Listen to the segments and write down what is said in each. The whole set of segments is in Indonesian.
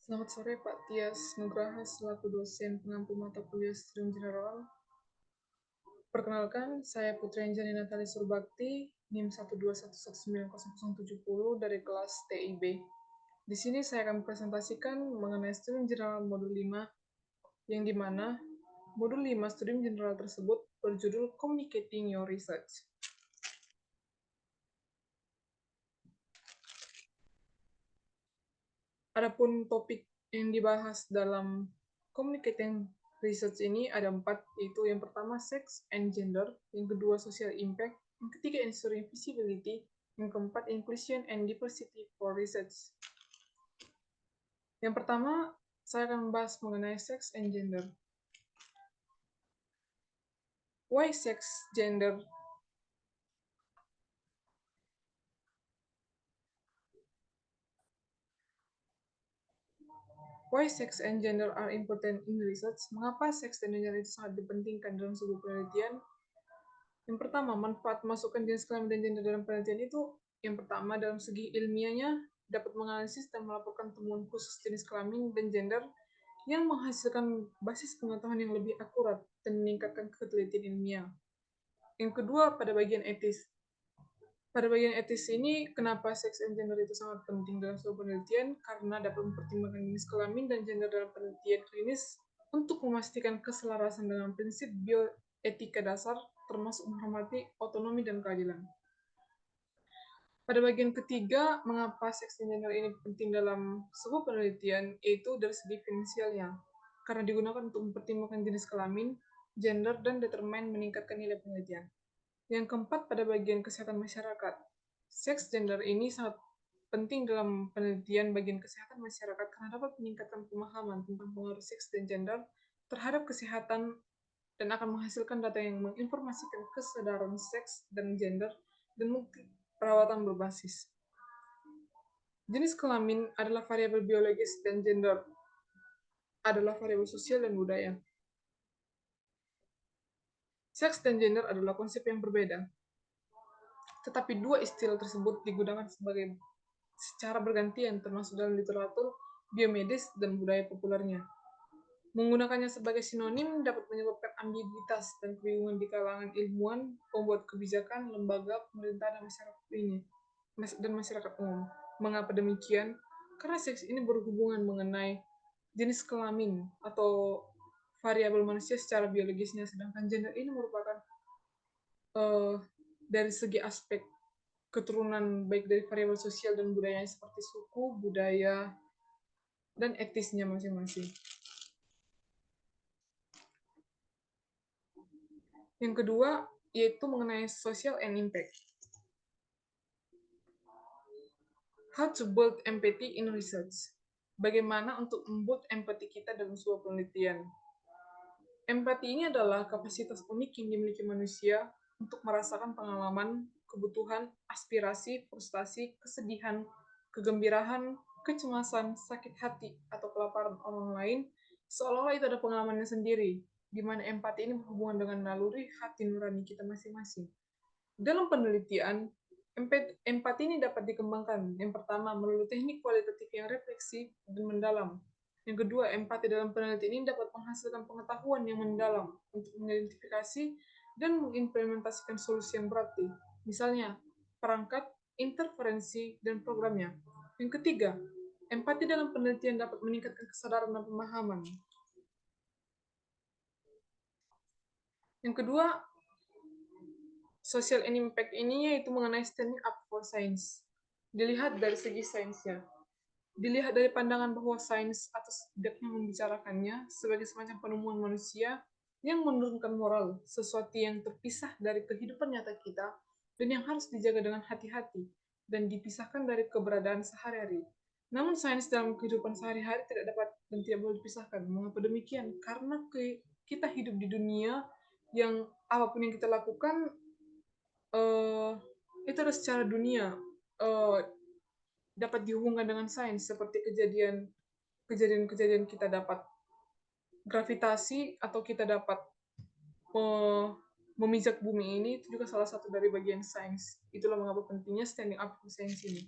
Selamat sore Pak Tias Nugraha selaku dosen pengampu mata kuliah String General. Perkenalkan, saya Putri Anjani Natali Surbakti, NIM 121190070 dari kelas TIB. Di sini saya akan presentasikan mengenai String General Modul 5, yang dimana Modul 5 String General tersebut berjudul Communicating Your Research. Adapun topik yang dibahas dalam communicating research ini ada 4, yaitu yang pertama sex and gender, yang kedua social impact, yang ketiga ensuring visibility, yang keempat inclusion and diversity for research. Yang pertama, saya akan membahas mengenai sex and gender. Why sex, gender? Why sex and gender are important in research? Mengapa seks dan gender itu sangat dipentingkan dalam sebuah penelitian? Yang pertama, manfaat masukkan jenis kelamin dan gender dalam penelitian itu, yang pertama, dalam segi ilmiahnya, dapat menganalisis dan melaporkan temuan khusus jenis kelamin dan gender yang menghasilkan basis pengetahuan yang lebih akurat dan meningkatkan ketelitian ilmiah. Yang kedua, pada bagian etis. Pada bagian etis ini, kenapa seks dan gender itu sangat penting dalam sebuah penelitian? Karena dapat mempertimbangkan jenis kelamin dan gender dalam penelitian klinis untuk memastikan keselarasan dengan prinsip bioetika dasar, termasuk menghormati otonomi dan keadilan. Pada bagian ketiga, mengapa seks dan gender ini penting dalam sebuah penelitian, yaitu dari segi finansialnya. Karena digunakan untuk mempertimbangkan jenis kelamin, gender, dan determine meningkatkan nilai penelitian. Yang keempat, pada bagian kesehatan masyarakat. Seks gender ini sangat penting dalam penelitian bagian kesehatan masyarakat karena dapat meningkatkan pemahaman tentang pengaruh seks dan gender terhadap kesehatan dan akan menghasilkan data yang menginformasikan kesadaran seks dan gender dan perawatan berbasis. Jenis kelamin adalah variabel biologis dan gender adalah variabel sosial dan budaya. Seks dan gender adalah konsep yang berbeda, tetapi dua istilah tersebut digunakan secara bergantian termasuk dalam literatur biomedis dan budaya populernya. Menggunakannya sebagai sinonim dapat menyebabkan ambiguitas dan kebingungan di kalangan ilmuwan, pembuat kebijakan, lembaga, pemerintah, dan masyarakat umum. Mengapa demikian? Karena seks ini berhubungan mengenai jenis kelamin atau variabel manusia secara biologisnya, sedangkan gender ini merupakan dari segi aspek keturunan baik dari variabel sosial dan budaya seperti suku, budaya, dan etisnya masing-masing. Yang kedua, yaitu mengenai social and impact. How to build empathy in research. Bagaimana untuk membuat empati kita dalam sebuah penelitian. Empati ini adalah kapasitas unik yang dimiliki manusia untuk merasakan pengalaman, kebutuhan, aspirasi, frustasi, kesedihan, kegembirahan, kecemasan, sakit hati, atau kelaparan orang lain, seolah-olah itu ada pengalamannya sendiri, di mana empati ini berhubungan dengan naluri hati nurani kita masing-masing. Dalam penelitian, empati ini dapat dikembangkan. Yang pertama, melalui teknik kualitatif yang refleksif dan mendalam. Yang kedua, empati dalam penelitian ini dapat menghasilkan pengetahuan yang mendalam untuk mengidentifikasi dan mengimplementasikan solusi yang berarti. Misalnya, perangkat, interferensi, dan programnya. Yang ketiga, empati dalam penelitian dapat meningkatkan kesadaran dan pemahaman. Yang kedua, social and impact ini yaitu mengenai standing up for science. Dilihat dari segi sainsnya. Dilihat dari pandangan bahwa sains atau setidaknya membicarakannya sebagai semacam penemuan manusia yang menurunkan moral, sesuatu yang terpisah dari kehidupan nyata kita dan yang harus dijaga dengan hati-hati dan dipisahkan dari keberadaan sehari-hari. Namun sains dalam kehidupan sehari-hari tidak dapat dan tidak boleh dipisahkan. Mengapa demikian? Karena kita hidup di dunia yang apapun yang kita lakukan itu ada secara dunia dapat dihubungkan dengan sains seperti kejadian kita dapat gravitasi atau kita dapat memijak bumi ini, itu juga salah satu dari bagian sains. Itulah mengapa pentingnya standing up for science ini.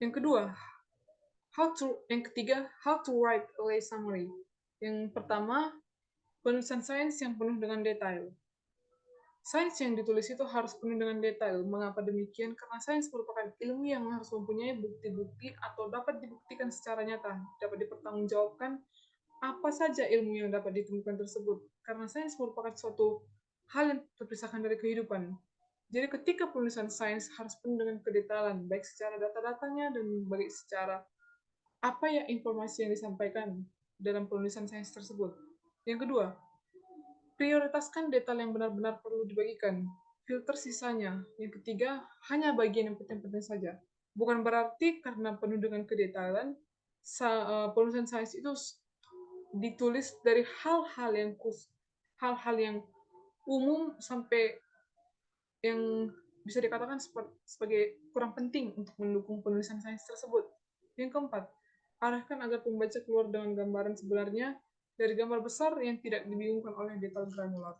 Yang kedua, yang ketiga, how to write a lay summary. Yang pertama, penulisan sains yang penuh dengan detail. Sains yang ditulis itu harus penuh dengan detail. Mengapa demikian? Karena sains merupakan ilmu yang harus mempunyai bukti-bukti atau dapat dibuktikan secara nyata, dapat dipertanggungjawabkan apa saja ilmu yang dapat ditemukan tersebut. Karena sains merupakan suatu hal yang terpisahkan dari kehidupan. Jadi ketika penulisan sains harus penuh dengan kedetailan, baik secara data-datanya dan baik secara apa ya informasi yang disampaikan dalam penulisan sains tersebut. Yang kedua, prioritaskan detail yang benar-benar perlu dibagikan. Filter sisanya. Yang ketiga, hanya bagian yang penting-penting saja. Bukan berarti karena penuh dengan kedetailan, penulisan sains itu ditulis dari hal-hal yang umum sampai yang bisa dikatakan sebagai kurang penting untuk mendukung penulisan sains tersebut. Yang keempat, arahkan agar pembaca keluar dengan gambaran sebenarnya dari gambar besar yang tidak dibingungkan oleh detail granular.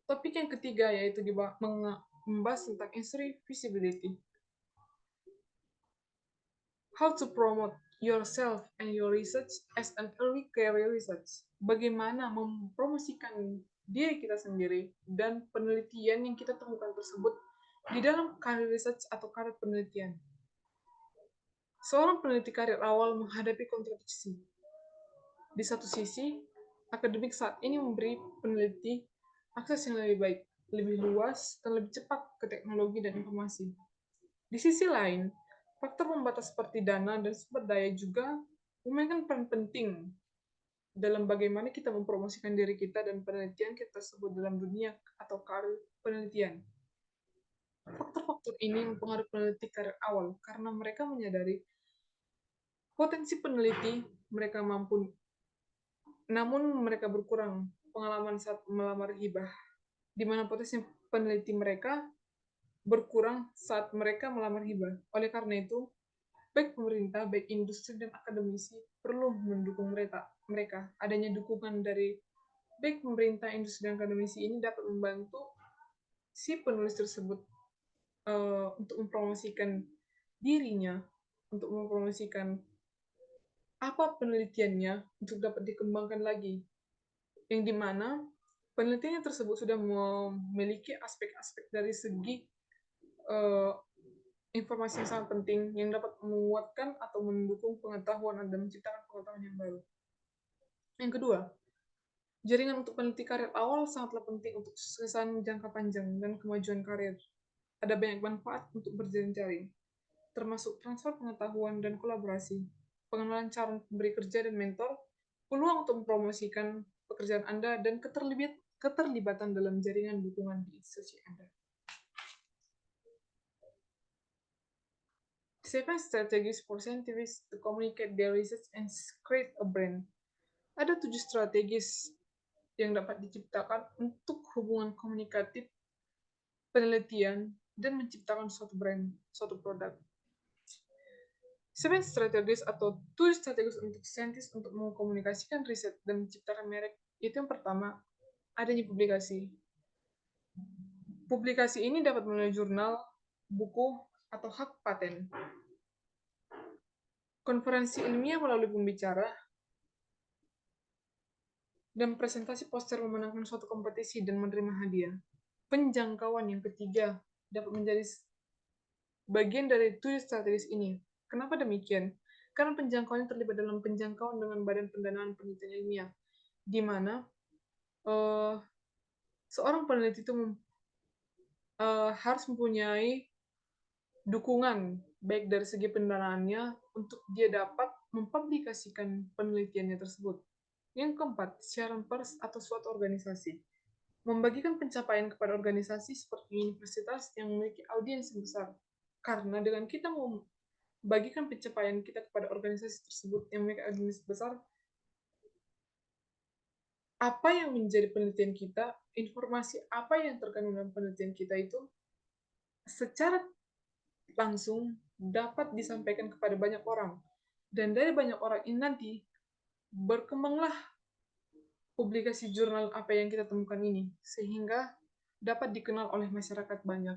Topik yang ketiga yaitu membahas tentang industry visibility. How to promote yourself and your research as an early career research. Bagaimana mempromosikan diri kita sendiri dan penelitian yang kita temukan tersebut di dalam karir research atau karir penelitian. Seorang peneliti karir awal menghadapi kontradiksi. Di satu sisi, akademik saat ini memberi peneliti akses yang lebih baik, lebih luas, dan lebih cepat ke teknologi dan informasi. Di sisi lain, faktor pembatas seperti dana dan sumber daya juga memainkan peran penting dalam bagaimana kita mempromosikan diri kita dan penelitian kita tersebut dalam dunia atau karir penelitian. Faktor-faktor ini mempengaruhi peneliti karir awal karena mereka menyadari potensi peneliti mereka mampu, namun mereka berkurang pengalaman saat melamar hibah, di mana potensi peneliti mereka berkurang saat mereka melamar hibah. Oleh karena itu, baik pemerintah, baik industri, dan akademisi perlu mendukung mereka. Adanya dukungan dari baik pemerintah, industri, dan akademisi ini dapat membantu si penulis tersebut untuk mempromosikan dirinya, untuk mempromosikan apa penelitiannya untuk dapat dikembangkan lagi. Yang dimana penelitiannya tersebut sudah memiliki aspek-aspek dari segi informasi yang sangat penting yang dapat menguatkan atau mendukung pengetahuan dan menciptakan pengetahuan yang baru. Yang kedua, jaringan untuk peneliti karir awal sangatlah penting untuk kesuksesan jangka panjang dan kemajuan karir. Ada banyak manfaat untuk berjaring-jaring, termasuk transfer pengetahuan dan kolaborasi, pengenalan calon pemberi kerja dan mentor, peluang untuk mempromosikan pekerjaan Anda, dan keterlibatan dalam jaringan dukungan di institusi Anda. 7 strategies for scientists to communicate their research and create a brand. Ada 7 strategis yang dapat diciptakan untuk hubungan komunikatif penelitian dan menciptakan suatu brand, suatu produk. 7 strategies atau 7 strategis untuk saintis untuk mengkomunikasikan riset dan menciptakan merek. Itu yang pertama, adanya publikasi. Publikasi ini dapat melalui jurnal, buku, atau hak paten. Konferensi ilmiah melalui pembicara, dan presentasi poster memenangkan suatu kompetisi dan menerima hadiah. Penjangkauan yang ketiga dapat menjadi bagian dari 7 strategis ini. Kenapa demikian? Karena penjangkauan terlibat dalam penjangkauan dengan badan pendanaan penelitian ilmiah, di mana seorang peneliti itu harus mempunyai dukungan baik dari segi pendanaannya untuk dia dapat mempublikasikan penelitiannya tersebut. Yang keempat, siaran pers atau suatu organisasi. Membagikan pencapaian kepada organisasi seperti universitas yang memiliki audiens yang besar. Karena dengan kita membagikan pencapaian kita kepada organisasi tersebut yang memiliki audiens besar, apa yang menjadi penelitian kita, informasi apa yang terkandung dalam penelitian kita itu secara langsung dapat disampaikan kepada banyak orang. Dan dari banyak orang ini nanti berkembanglah publikasi jurnal apa yang kita temukan ini, sehingga dapat dikenal oleh masyarakat banyak.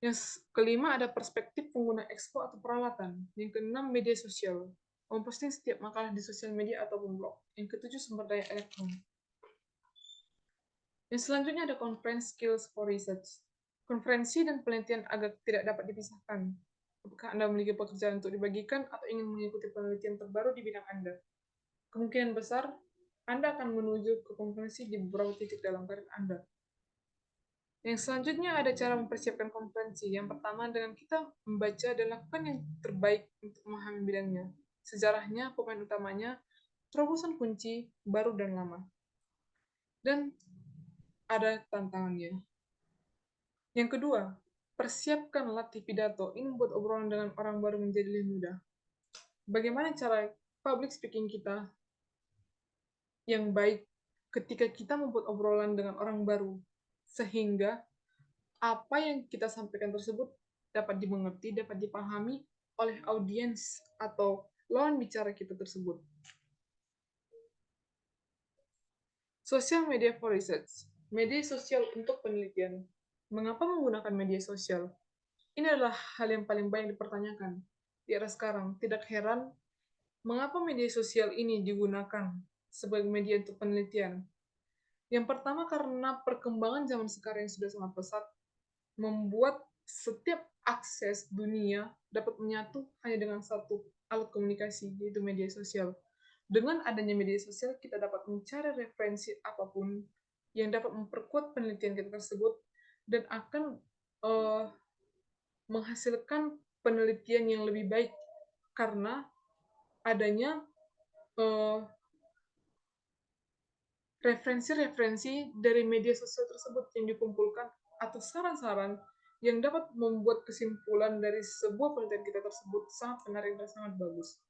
Yang kelima ada perspektif pengguna expo atau peralatan. Yang keenam media sosial. Memposting setiap makalah di sosial media ataupun blog. Yang ketujuh sumber daya elektronik. Yang selanjutnya ada conference skills for research. Konferensi dan penelitian agak tidak dapat dipisahkan. Apakah Anda memiliki pekerjaan untuk dibagikan atau ingin mengikuti penelitian terbaru di bidang Anda? Kemungkinan besar, Anda akan menuju ke konferensi di beberapa titik dalam karir Anda. Yang selanjutnya ada cara mempersiapkan konferensi. Yang pertama dengan kita membaca dan lakukan yang terbaik untuk memahami bidangnya. Sejarahnya, pemain utamanya, terobosan kunci, baru dan lama. Dan ada tantangannya. Yang kedua, persiapkan latih pidato. Ini membuat obrolan dengan orang baru menjadi lebih mudah. Bagaimana cara public speaking kita yang baik ketika kita membuat obrolan dengan orang baru, sehingga apa yang kita sampaikan tersebut dapat dimengerti, dapat dipahami oleh audiens atau lawan bicara kita tersebut. Social media for research. Media sosial untuk penelitian. Mengapa menggunakan media sosial? Ini adalah hal yang paling banyak dipertanyakan di era sekarang. Tidak heran mengapa media sosial ini digunakan sebagai media untuk penelitian. Yang pertama karena perkembangan zaman sekarang yang sudah sangat pesat, membuat setiap akses dunia dapat menyatu hanya dengan satu alat komunikasi, yaitu media sosial. Dengan adanya media sosial, kita dapat mencari referensi apapun yang dapat memperkuat penelitian kita tersebut dan akan menghasilkan penelitian yang lebih baik karena adanya referensi-referensi dari media sosial tersebut yang dikumpulkan atau saran-saran yang dapat membuat kesimpulan dari sebuah penelitian kita tersebut sangat menarik dan sangat bagus.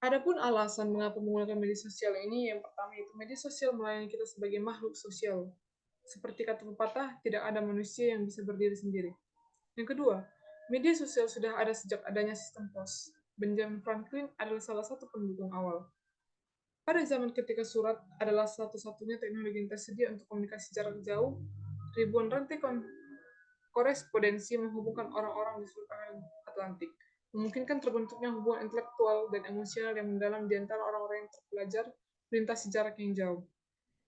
Adapun alasan mengapa menggunakan media sosial ini, yang pertama itu media sosial melayani kita sebagai makhluk sosial. Seperti kata pepatah, tidak ada manusia yang bisa berdiri sendiri. Yang kedua, media sosial sudah ada sejak adanya sistem pos. Benjamin Franklin adalah salah satu pendukung awal. Pada zaman ketika surat adalah satu-satunya teknologi yang tersedia untuk komunikasi jarak jauh, ribuan rantai korespondensi menghubungkan orang-orang di seluruh Atlantik, memungkinkan terbentuknya hubungan intelektual dan emosional yang mendalam di antara orang-orang yang terpelajar melintasi jarak yang jauh.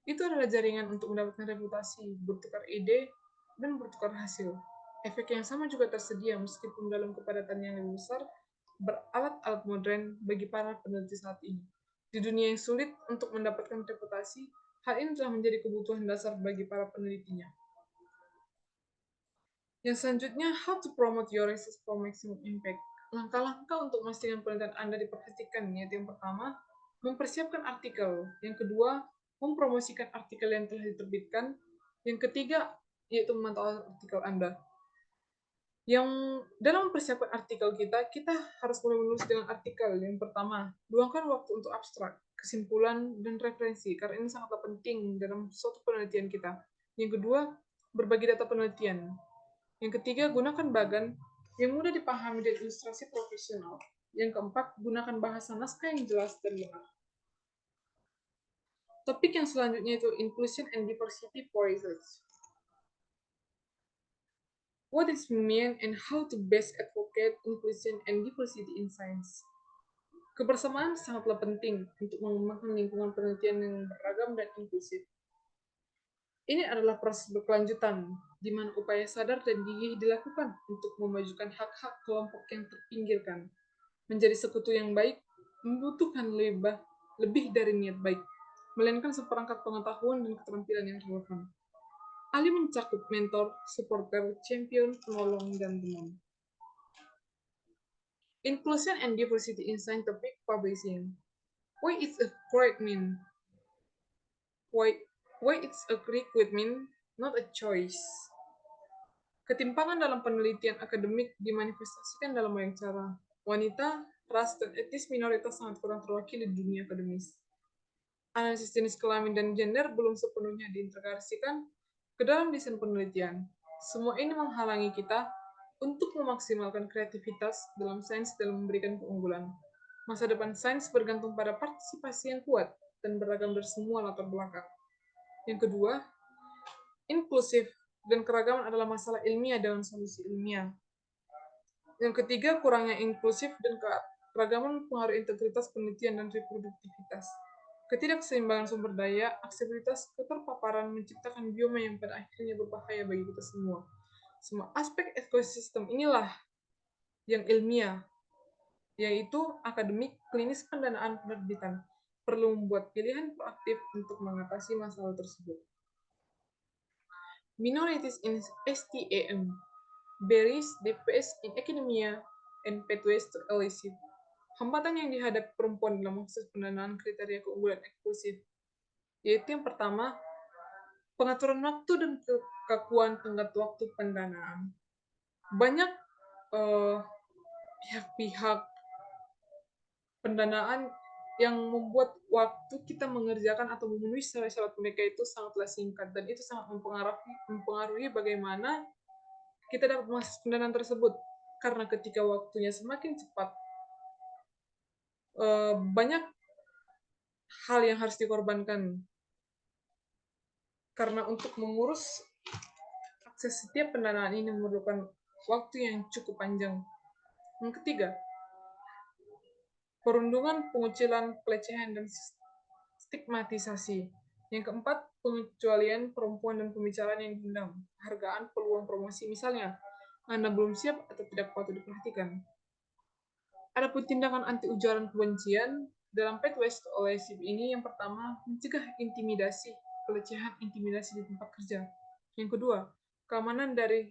Itu adalah jaringan untuk mendapatkan reputasi, bertukar ide, dan bertukar hasil. Efek yang sama juga tersedia meskipun dalam kepadatan yang lebih besar, beralat-alat modern bagi para peneliti saat ini. Di dunia yang sulit untuk mendapatkan reputasi, hal ini telah menjadi kebutuhan dasar bagi para penelitinya. Yang selanjutnya, how to promote your research for maximum impact. Langkah-langkah untuk memastikan penelitian Anda diperhatikan, yaitu yang pertama, mempersiapkan artikel. Yang kedua, mempromosikan artikel yang telah diterbitkan. Yang ketiga, yaitu memantau artikel Anda. Yang dalam mempersiapkan artikel kita harus mulai menulis dengan artikel. Yang pertama, luangkan waktu untuk abstrak, kesimpulan, dan referensi, karena ini sangatlah penting dalam suatu penelitian kita. Yang kedua, berbagi data penelitian. Yang ketiga, gunakan bagan yang mudah dipahami dan ilustrasi profesional. Yang keempat, gunakan bahasa naskah yang jelas dan benar. Topik yang selanjutnya itu inclusion and diversity for research. What is mean and how to best advocate inclusion and diversity in science. Kebersamaan sangatlah penting untuk mengembangkan lingkungan penelitian yang beragam dan inklusif. Ini adalah proses berkelanjutan, di mana upaya sadar dan gigih dilakukan untuk memajukan hak-hak kelompok yang terpinggirkan. Menjadi sekutu yang baik membutuhkan lebih dari niat baik, melainkan seperangkat pengetahuan dan keterampilan yang relevan. Ahli mencakup mentor, supporter, champion, penolong, dan teman. Inclusion and diversity in scientific publishing. Why it's a requirement? Why it's a requirement, not a choice. Ketimpangan dalam penelitian akademik dimanifestasikan dalam banyak cara. Wanita, ras, dan etnis minoritas sangat kurang terwakili di dunia akademis. Analisis jenis kelamin dan gender belum sepenuhnya diintegrasikan ke dalam desain penelitian. Semua ini menghalangi kita untuk memaksimalkan kreativitas dalam sains dalam memberikan keunggulan. Masa depan sains bergantung pada partisipasi yang kuat dan beragam dari semua latar belakang. Yang kedua, inclusive dan keragaman adalah masalah ilmiah dengan solusi ilmiah. Yang ketiga, kurangnya inklusif dan keragaman pengaruh integritas penelitian dan reproduktivitas. Ketidakseimbangan sumber daya, aksesibilitas, keterpaparan menciptakan bioma yang pada akhirnya berbahaya bagi kita semua. Semua aspek ekosistem inilah yang ilmiah, yaitu akademik, klinis, pendanaan, penerbitan, perlu membuat pilihan proaktif untuk mengatasi masalah tersebut. Minorities in STEM, barriers they face in academia, and pathways to elicit. Hambatan yang dihadapi perempuan dalam akses pendanaan kriteria keunggulan eksklusif, yaitu yang pertama, pengaturan waktu dan kekakuan tenggat waktu pendanaan. Banyak pihak-pihak pendanaan yang membuat waktu kita mengerjakan atau memenuhi syarat-syarat mereka itu sangatlah singkat, dan itu sangat mempengaruhi bagaimana kita dapat mengakses pendanaan tersebut. Karena ketika waktunya semakin cepat, banyak hal yang harus dikorbankan. Karena untuk mengurus akses setiap pendanaan ini memerlukan waktu yang cukup panjang. Yang ketiga, perundungan, pengucilan, pelecehan, dan stigmatisasi. Yang keempat, pengecualian perempuan dan pembicaraan yang diundang, hargaan, peluang promosi, misalnya, Anda belum siap atau tidak patut diperhatikan. Adapun tindakan anti ujaran kebencian dalam pathways to elicit ini, yang pertama, mencegah intimidasi, pelecehan, intimidasi di tempat kerja. Yang kedua, keamanan dari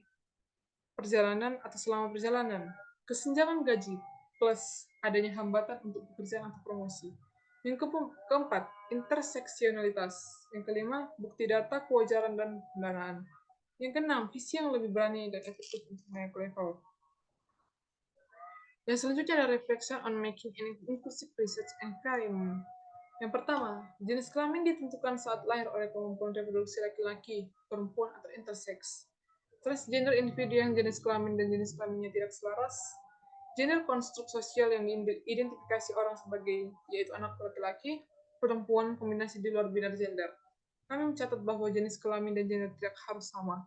perjalanan atau selama perjalanan, kesenjangan gaji, plus adanya hambatan untuk pekerjaan atau promosi. Yang keempat, interseksionalitas. Yang kelima, bukti data, kewajaran, dan pendanaan. Yang keenam, visi yang lebih berani dan efektif untuk naik level. Yang selanjutnya adalah reflection on making an inclusive research environment. Yang pertama, jenis kelamin ditentukan saat lahir oleh kemampuan reproduksi laki-laki, perempuan, atau intersex. Transgender individu yang jenis kelamin dan jenis kelaminnya tidak selaras. Gender konstruk sosial yang diidentifikasi orang sebagai, yaitu anak laki-laki, perempuan, kombinasi di luar binar gender. Kami mencatat bahwa jenis kelamin dan gender tidak harus sama.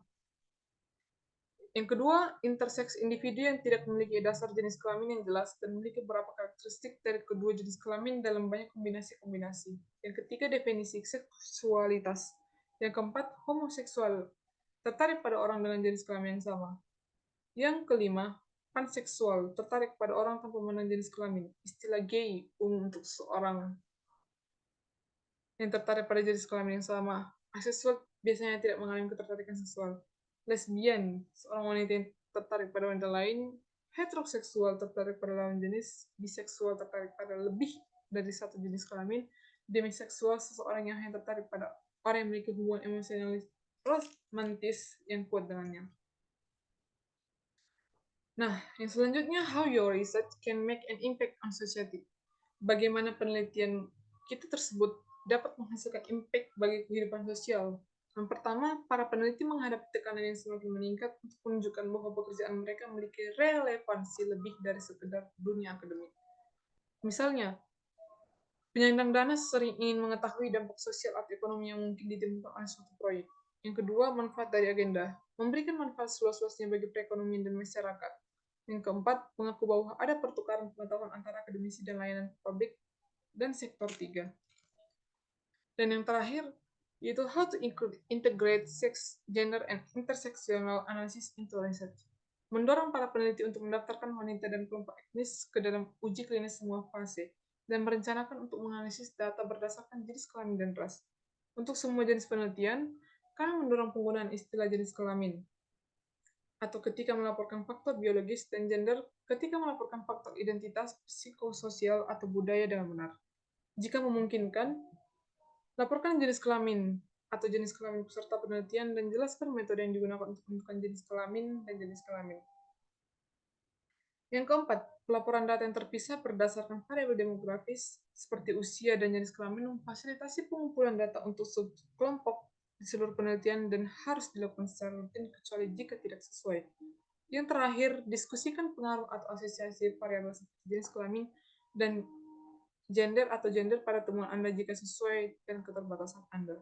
Yang kedua, intersex individu yang tidak memiliki dasar jenis kelamin yang jelas dan memiliki beberapa karakteristik dari kedua jenis kelamin dalam banyak kombinasi-kombinasi. Yang ketiga, definisi seksualitas. Yang keempat, homoseksual, tertarik pada orang dengan jenis kelamin yang sama. Yang kelima, panseksual, tertarik pada orang tanpa memandang jenis kelamin. Istilah gay umum untuk seorang yang tertarik pada jenis kelamin yang sama. Aseksual biasanya tidak mengalami ketertarikan seksual. Lesbian, seorang wanita yang tertarik pada wanita lain. Heteroseksual, tertarik pada lawan jenis. Biseksual, tertarik pada lebih dari satu jenis kelamin. Demiseksual, seseorang yang tertarik pada orang yang memiliki hubungan emosional romantis yang kuat dengannya. Nah, yang selanjutnya, how your research can make an impact on society. Bagaimana penelitian kita tersebut dapat menghasilkan impact bagi kehidupan sosial. Yang pertama, para peneliti menghadapi tekanan yang semakin meningkat untuk menunjukkan bahwa pekerjaan mereka memiliki relevansi lebih dari sekedar dunia akademik. Misalnya, penyandang dana sering ingin mengetahui dampak sosial atau ekonomi yang mungkin ditimbulkan oleh suatu proyek. Yang kedua, manfaat dari agenda. Memberikan manfaat seluas-luasnya bagi perekonomian dan masyarakat. Yang keempat, mengaku bahwa ada pertukaran pengetahuan antara akademisi dan layanan publik dan sektor 3. Dan yang terakhir, yaitu how to integrate sex, gender, and intersectional analysis into research. Mendorong para peneliti untuk mendaftarkan wanita dan kelompok etnis ke dalam uji klinis semua fase, dan merencanakan untuk menganalisis data berdasarkan jenis kelamin dan ras. Untuk semua jenis penelitian, kami mendorong penggunaan istilah jenis kelamin, atau ketika melaporkan faktor biologis, dan gender ketika melaporkan faktor identitas, psikososial, atau budaya dengan benar. Jika memungkinkan, laporkan jenis kelamin atau jenis kelamin peserta penelitian dan jelaskan metode yang digunakan untuk menentukan jenis kelamin dan jenis kelamin. Yang keempat, pelaporan data yang terpisah berdasarkan variabel demografis seperti usia dan jenis kelamin memfasilitasi pengumpulan data untuk subkelompok di seluruh penelitian dan harus dilakukan secara rutin kecuali jika tidak sesuai. Yang terakhir, diskusikan pengaruh atau asosiasi variabel seperti jenis kelamin dan gender pada temuan Anda jika sesuai dengan keterbatasan Anda.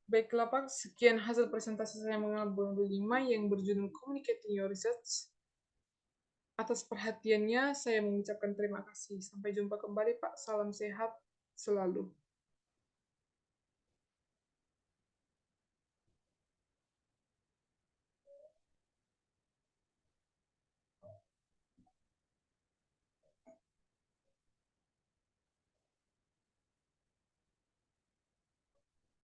Baiklah Pak, sekian hasil presentasi saya mengenal modul 5 yang berjudul Communicating Your Research. Atas perhatiannya, saya mengucapkan terima kasih. Sampai jumpa kembali Pak, salam sehat selalu.